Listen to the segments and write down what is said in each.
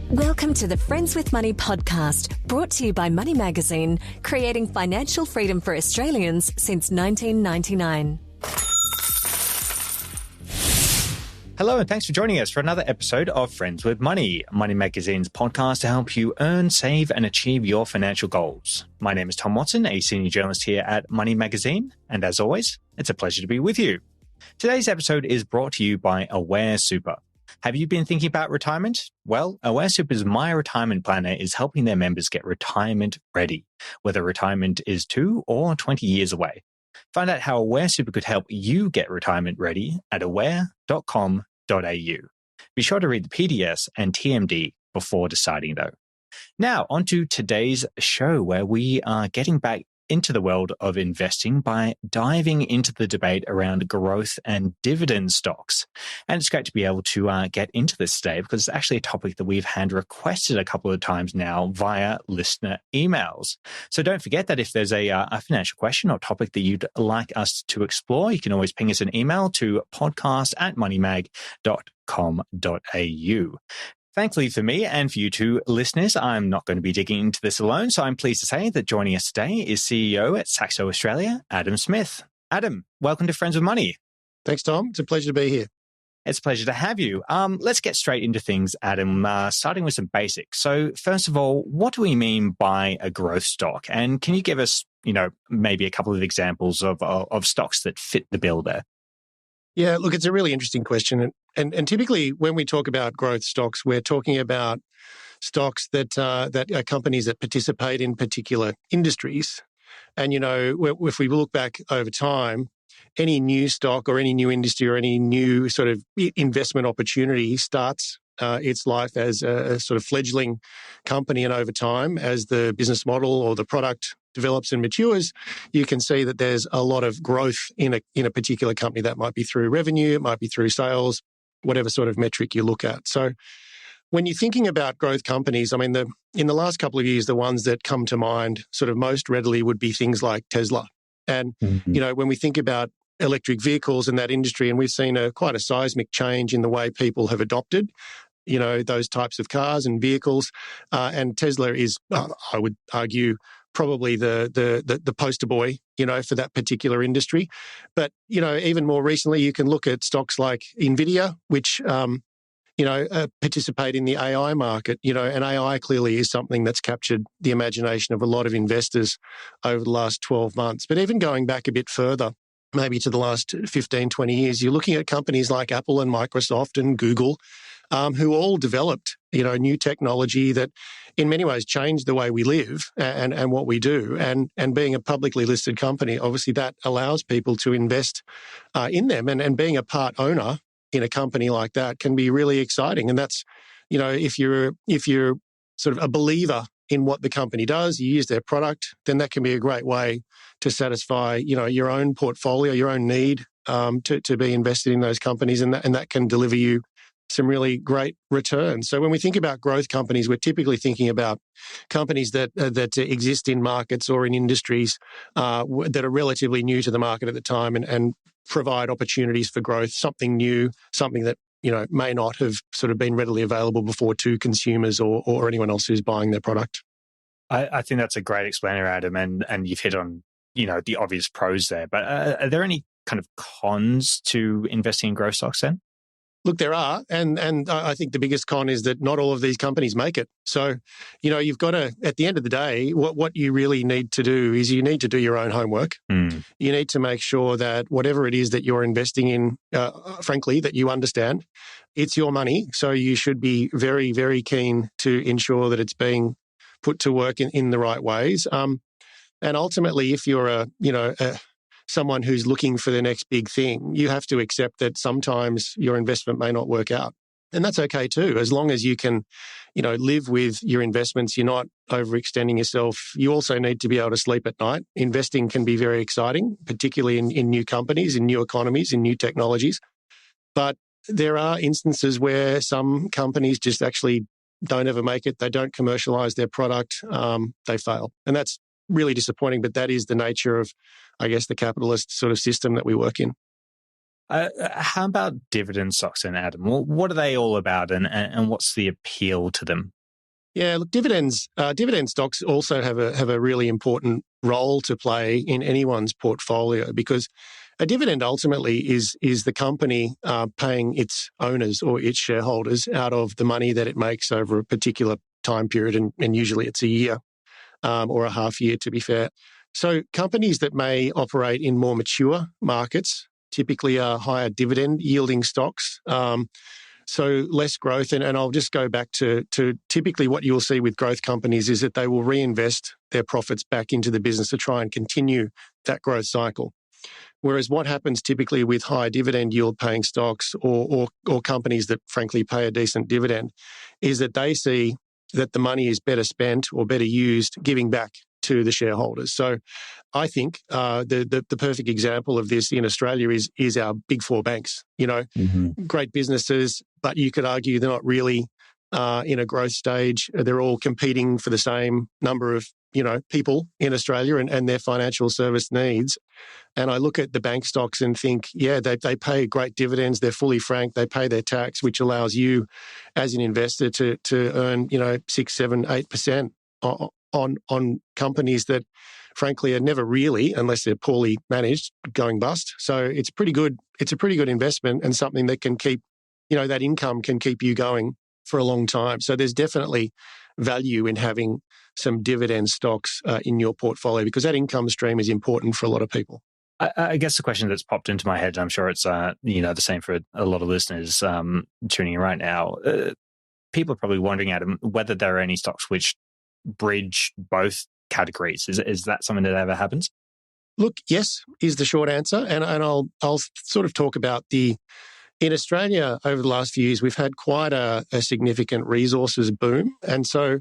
Welcome to the Friends with Money podcast, brought to you by Money Magazine, creating financial freedom for Australians since 1999. Hello, and thanks for joining us for another episode of Friends with Money, Money Magazine's podcast to help you earn, save, and achieve your financial goals. My name is Tom Watson, a senior journalist here at Money Magazine, and as always, it's a pleasure to be with you. Today's episode is brought to you by Aware Super. Have you been thinking about retirement? Well, Aware Super's My Retirement Planner is helping their members get retirement ready, whether retirement is 2 or 20 years away. Find out how Aware Super could help you get retirement ready at aware.com.au. Be sure to read the PDS and TMD before deciding, though. Now, on to today's show, where we are getting back into the world of investing by diving into the debate around growth and dividend stocks. And it's great to be able to get into this today because it's actually a topic that we've had requested a couple of times now via listener emails. So don't forget that if there's a financial question or topic that you'd like us to explore, you can always ping us an email to podcast@moneymag.com.au. Thankfully for me and for you two listeners, I'm not going to be digging into this alone, so I'm pleased to say that joining us today is CEO at Saxo Australia, Adam Smith. Adam, welcome to Friends with Money. Thanks, Tom. It's a pleasure to be here. It's a pleasure to have you. Let's get straight into things, Adam, starting with some basics. So first of all, what do we mean by a growth stock? And can you give us, maybe a couple of examples of stocks that fit the bill there? Yeah, look, it's a really interesting question. And typically when we talk about growth stocks, we're talking about stocks that are companies that participate in particular industries. And, if we look back over time, any new stock or any new industry or any new sort of investment opportunity starts its life as a sort of fledgling company. And over time, as the business model or the product develops and matures, you can see that there's a lot of growth in a particular company. That might be through revenue, it might be through sales, whatever sort of metric you look at. So when you're thinking about growth companies, I mean, in the last couple of years, the ones that come to mind sort of most readily would be things like Tesla. And, when we think about electric vehicles in that industry, and we've seen quite a seismic change in the way people have adopted those types of cars and vehicles. And Tesla is, I would argue, probably the poster boy, for that particular industry. But, even more recently, you can look at stocks like NVIDIA, which, participate in the AI market, and AI clearly is something that's captured the imagination of a lot of investors over the last 12 months. But even going back a bit further, maybe to the last 15, 20 years, you're looking at companies like Apple and Microsoft and Google, who all developed, new technology that in many ways changed the way we live and what we do. And being a publicly listed company, obviously that allows people to invest in them. And being a part owner in a company like that can be really exciting. And that's, if you're sort of a believer in what the company does, you use their product, then that can be a great way to satisfy, your own portfolio, your own need to be invested in those companies. And that can deliver you some really great returns. So when we think about growth companies, we're typically thinking about companies that exist in markets or in industries that are relatively new to the market at the time and provide opportunities for growth, something new, something that may not have sort of been readily available before to consumers or anyone else who's buying their product. I think that's a great explainer, Adam, and you've hit on the obvious pros there. But are there any kind of cons to investing in growth stocks then? Look, there are, and I think the biggest con is that not all of these companies make it. So, you've got to, at the end of the day, what you really need to do is you need to do your own homework. You need to make sure that whatever it is that you're investing in, frankly, that you understand. It's your money, so you should be very, very keen to ensure that it's being put to work in the right ways. And ultimately, if you're someone who's looking for the next big thing, you have to accept that sometimes your investment may not work out. And that's okay too, as long as you can, live with your investments, you're not overextending yourself. You also need to be able to sleep at night. Investing can be very exciting, particularly in new companies, in new economies, in new technologies. But there are instances where some companies just actually don't ever make it. They don't commercialize their product. They fail. And that's really disappointing, but that is the nature of, I guess, the capitalist sort of system that we work in. How about dividend stocks then, Adam? What are they all about and what's the appeal to them? Yeah, look, dividend stocks also have a really important role to play in anyone's portfolio, because a dividend ultimately is the company paying its owners or its shareholders out of the money that it makes over a particular time period, and usually it's a year or a half year, to be fair. So companies that may operate in more mature markets typically are higher dividend yielding stocks. So less growth. And I'll just go back to typically what you'll see with growth companies is that they will reinvest their profits back into the business to try and continue that growth cycle. Whereas what happens typically with high dividend yield paying stocks or companies that frankly pay a decent dividend is that they see that the money is better spent or better used giving back to the shareholders. So I think the perfect example of this in Australia is our big four banks. Great businesses, but you could argue they're not really in a growth stage. They're all competing for the same number of people in Australia and their financial service needs. And I look at the bank stocks and think, yeah, they pay great dividends. They're fully franked. They pay their tax, which allows you as an investor to earn 6, 7, 8% on companies that frankly are never really, unless they're poorly managed, going bust. So it's pretty good. It's a pretty good investment and something that can keep, that income can keep you going for a long time. So there's definitely value in having some dividend stocks in your portfolio, because that income stream is important for a lot of people. I guess the question that's popped into my head, I'm sure it's the same for a lot of listeners tuning in right now. People are probably wondering, Adam, whether there are any stocks which bridge both categories. Is that something that ever happens? Look, yes, is the short answer, and I'll sort of talk about in Australia over the last few years, we've had quite a significant resources boom, and so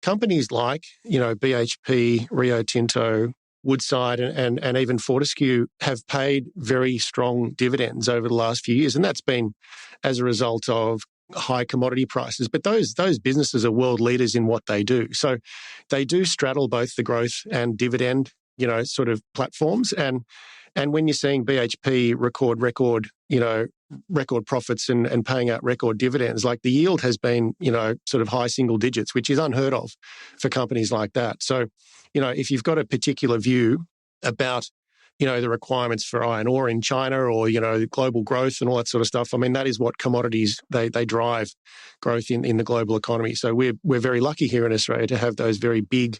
companies like BHP, Rio Tinto, Woodside, and even Fortescue have paid very strong dividends over the last few years, and that's been as a result of high commodity prices. But those businesses are world leaders in what they do. So they do straddle both the growth and dividend, sort of platforms. And when you're seeing BHP record profits and paying out record dividends, like the yield has been, sort of high single digits, which is unheard of for companies like that. So, if you've got a particular view about the requirements for iron ore in China or, global growth and all that sort of stuff. I mean, that is what commodities, they drive growth in the global economy. So we're very lucky here in Australia to have those very big,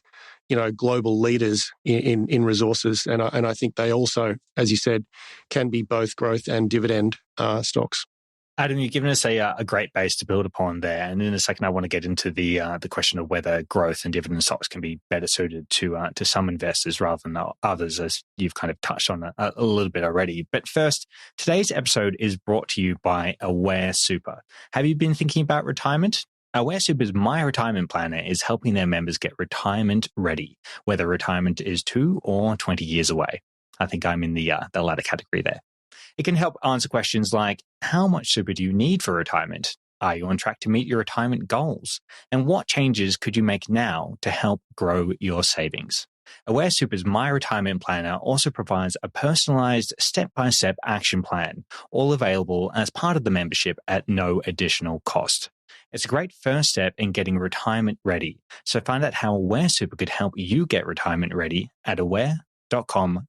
global leaders in resources. And I think they also, as you said, can be both growth and dividend stocks. Adam, you've given us a great base to build upon there. And in a second, I want to get into the question of whether growth and dividend stocks can be better suited to some investors rather than others, as you've kind of touched on a little bit already. But first, today's episode is brought to you by Aware Super. Have you been thinking about retirement? Aware Super's My Retirement Planner is helping their members get retirement ready, whether retirement is 2 or 20 years away. I think I'm in the latter category there. It can help answer questions like, how much super do you need for retirement? Are you on track to meet your retirement goals? And what changes could you make now to help grow your savings? Aware Super's My Retirement Planner also provides a personalized step-by-step action plan, all available as part of the membership at no additional cost. It's a great first step in getting retirement ready. So find out how Aware Super could help you get retirement ready at aware.com.au.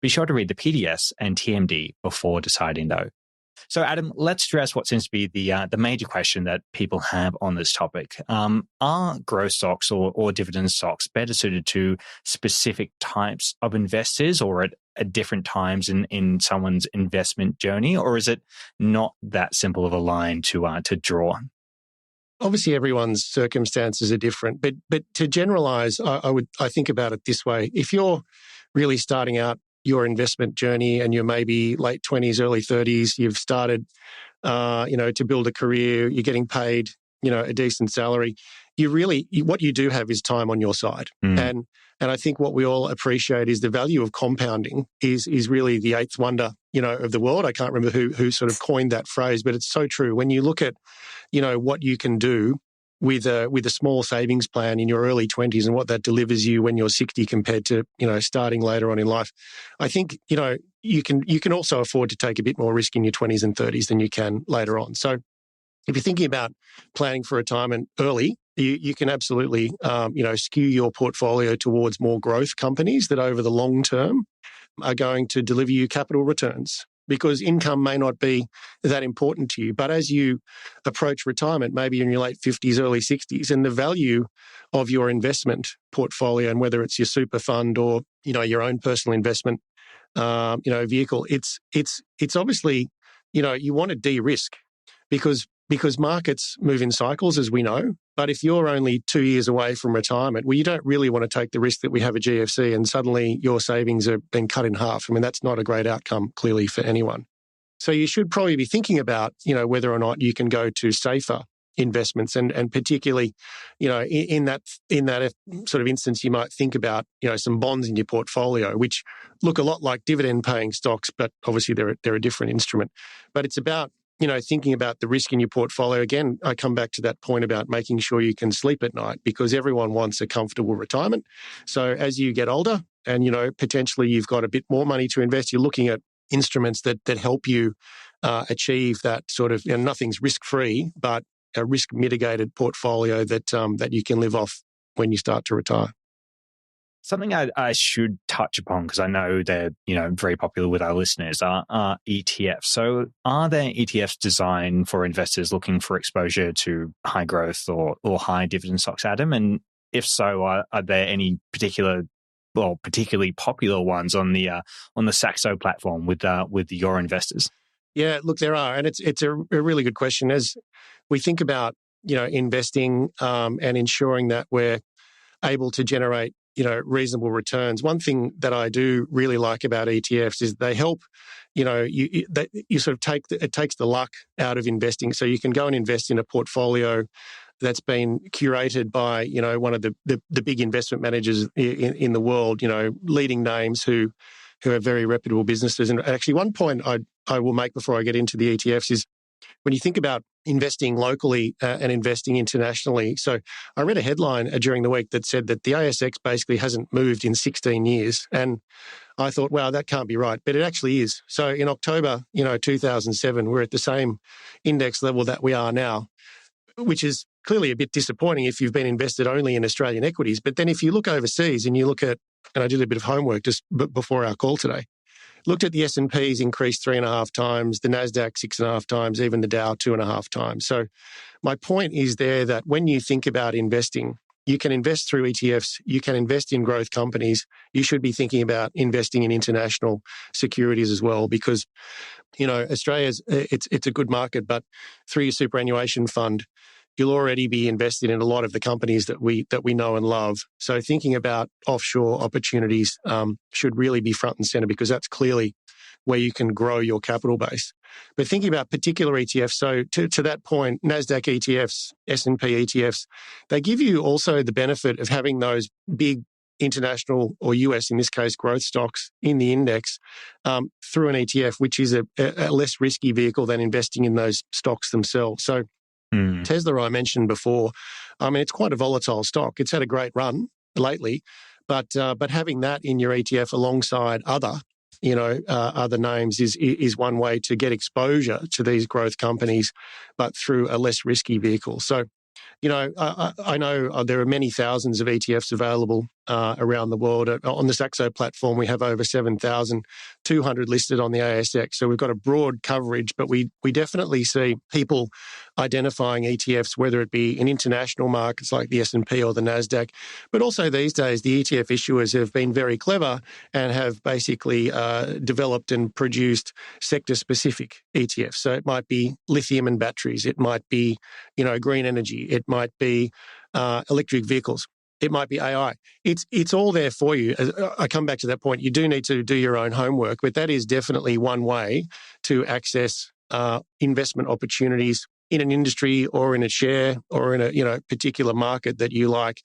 Be sure to read the PDS and TMD before deciding, though. So, Adam, let's address what seems to be the major question that people have on this topic. Are growth stocks or dividend stocks better suited to specific types of investors or at different times in someone's investment journey, or is it not that simple of a line to draw? Obviously, everyone's circumstances are different, but to generalize, I think about it this way: if you're really starting out your investment journey and you're maybe late 20s, early 30s, you've started, to build a career, you're getting paid, a decent salary, what you do have is time on your side. And I think what we all appreciate is the value of compounding is really the eighth wonder, of the world. I can't remember who sort of coined that phrase, but it's so true. When you look at, what you can do with a small savings plan in your early 20s and what that delivers you when you're 60 compared to, starting later on in life, I think, you can also afford to take a bit more risk in your 20s and 30s than you can later on. So if you're thinking about planning for retirement early, you can absolutely, skew your portfolio towards more growth companies that over the long term are going to deliver you capital returns, because income may not be that important to you. But as you approach retirement, maybe in your late 50s, early 60s, and the value of your investment portfolio, and whether it's your super fund or, your own personal investment, vehicle, it's obviously, you want to de-risk because markets move in cycles, as we know. But if you're only 2 years away from retirement, well, you don't really want to take the risk that we have a GFC and suddenly your savings are being cut in half. I mean, that's not a great outcome, clearly, for anyone. So you should probably be thinking about, whether or not you can go to safer investments, and particularly, in that sort of instance, you might think about, some bonds in your portfolio, which look a lot like dividend-paying stocks, but obviously they're a different instrument. But it's about, thinking about the risk in your portfolio. Again, I come back to that point about making sure you can sleep at night, because everyone wants a comfortable retirement. So as you get older and, potentially you've got a bit more money to invest, you're looking at instruments that help you achieve that sort of, nothing's risk-free, but a risk-mitigated portfolio that you can live off when you start to retire. Something I should touch upon, because I know they're very popular with our listeners, are ETFs. So are there ETFs designed for investors looking for exposure to high growth or high dividend stocks, Adam? And if so, are there any particularly popular ones on the Saxo platform with your investors? Yeah, look, there are, and it's a really good question. As we think about investing and ensuring that we're able to generate reasonable returns. One thing that I do really like about ETFs is they help, you sort of it takes the luck out of investing. So you can go and invest in a portfolio that's been curated by, one of the big investment managers in the world, leading names who are very reputable businesses. And actually, one point I will make before I get into the ETFs is, when you think about investing locally and investing internationally. So I read a headline during the week that said that the ASX basically hasn't moved in 16 years. And I thought, wow, that can't be right. But it actually is. So in October, 2007, we're at the same index level that we are now, which is clearly a bit disappointing if you've been invested only in Australian equities. But then if you look overseas and you look at, and I did a bit of homework just before our call today, looked at the S&P's increased 3.5 times, the NASDAQ 6.5 times, even the Dow 2.5 times. So my point is there that when you think about investing, you can invest through ETFs, you can invest in growth companies, you should be thinking about investing in international securities as well, because, Australia's, it's a good market, but through your superannuation fund, you'll already be invested in a lot of the companies that we know and love. So thinking about offshore opportunities should really be front and center, because that's clearly where you can grow your capital base. But thinking about particular ETFs, so to that point, NASDAQ ETFs, S&P ETFs, they give you also the benefit of having those big international, or US in this case, growth stocks in the index through an ETF, which is a less risky vehicle than investing in those stocks themselves. So Tesla, I mentioned before, I mean, it's quite a volatile stock. It's had a great run lately, but having that in your ETF alongside other names is one way to get exposure to these growth companies, but through a less risky vehicle. So, I know there are many thousands of ETFs available around the world. On the Saxo platform, we have over 7,200 listed on the ASX. So we've got a broad coverage, but we definitely see people identifying ETFs, whether it be in international markets like the S&P or the NASDAQ. But also these days, the ETF issuers have been very clever and have basically developed and produced sector-specific ETFs. So it might be lithium and batteries. It might be, green energy. It might be electric vehicles. It might be AI. It's all there for you. I come back to that point. You do need to do your own homework, but that is definitely one way to access investment opportunities in an industry or in a share or in a particular market that you like,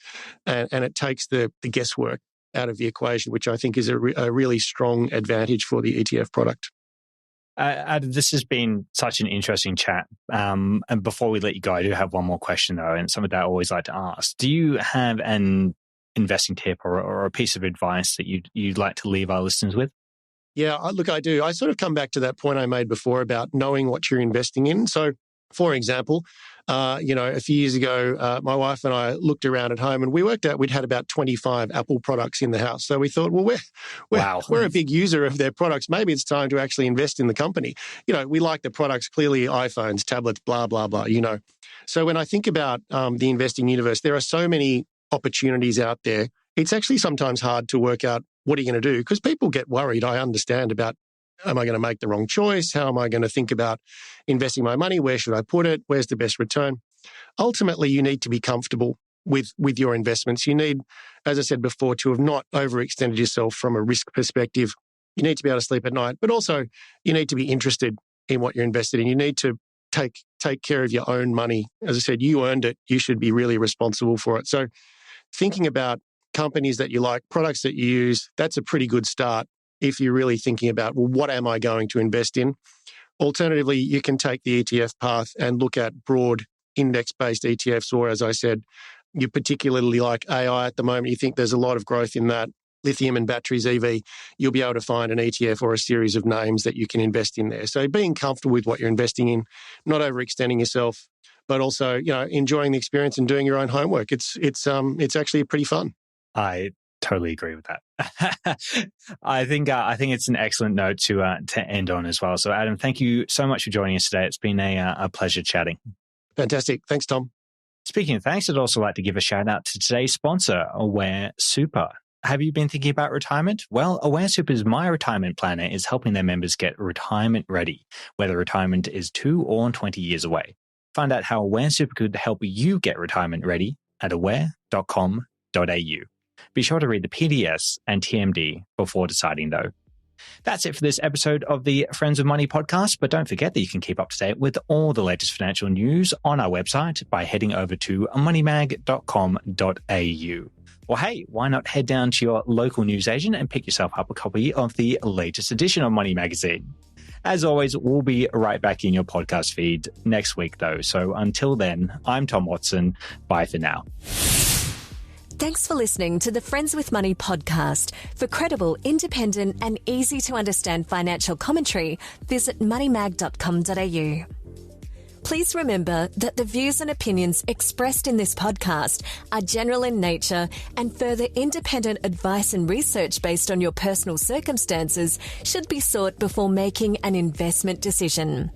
and it takes the guesswork out of the equation, which I think is a really strong advantage for the ETF product. Adam, this has been such an interesting chat. And before we let you go, I do have one more question, though, and something that I always like to ask. Do you have an investing tip or a piece of advice that you'd like to leave our listeners with? Yeah, look, I do. I sort of come back to that point I made before about knowing what you're investing in. So, for example, A few years ago, my wife and I looked around at home and we worked out we'd had about 25 Apple products in the house. So we thought, well, we're a big user of their products. Maybe it's time to actually invest in the company. We like the products, clearly iPhones, tablets, blah, blah, blah, So when I think about the investing universe, there are so many opportunities out there. It's actually sometimes hard to work out what are you going to do because people get worried. I understand about, am I going to make the wrong choice? How am I going to think about investing my money? Where should I put it? Where's the best return? Ultimately, you need to be comfortable with your investments. You need, as I said before, to have not overextended yourself from a risk perspective. You need to be able to sleep at night, but also you need to be interested in what you're invested in. You need to take care of your own money. As I said, you earned it. You should be really responsible for it. So thinking about companies that you like, products that you use, that's a pretty good start if you're really thinking about, well, what am I going to invest in? Alternatively, you can take the ETF path and look at broad index-based ETFs, or as I said, you particularly like AI at the moment, you think there's a lot of growth in that, lithium and batteries, EV, you'll be able to find an ETF or a series of names that you can invest in there. So being comfortable with what you're investing in, not overextending yourself, but also, enjoying the experience and doing your own homework. It's actually pretty fun. I totally agree with that. I think it's an excellent note to end on as well. So, Adam, thank you so much for joining us today. It's been a pleasure chatting. Fantastic. Thanks, Tom. Speaking of thanks, I'd also like to give a shout out to today's sponsor, Aware Super. Have you been thinking about retirement? Well, Aware Super's My Retirement Planner is helping their members get retirement ready, whether retirement is 2 or 20 years away. Find out how Aware Super could help you get retirement ready at aware.com.au. Be sure to read the PDS and TMD before deciding, though. That's it for this episode of the Friends of Money podcast, but don't forget that you can keep up to date with all the latest financial news on our website by heading over to moneymag.com.au. Well, hey, why not head down to your local newsagent and pick yourself up a copy of the latest edition of Money Magazine. As always, we'll be right back in your podcast feed next week, though. So until then, I'm Tom Watson. Bye for now. Thanks for listening to the Friends with Money podcast. For credible, independent and easy to understand financial commentary, visit moneymag.com.au. Please remember that the views and opinions expressed in this podcast are general in nature and further independent advice and research based on your personal circumstances should be sought before making an investment decision.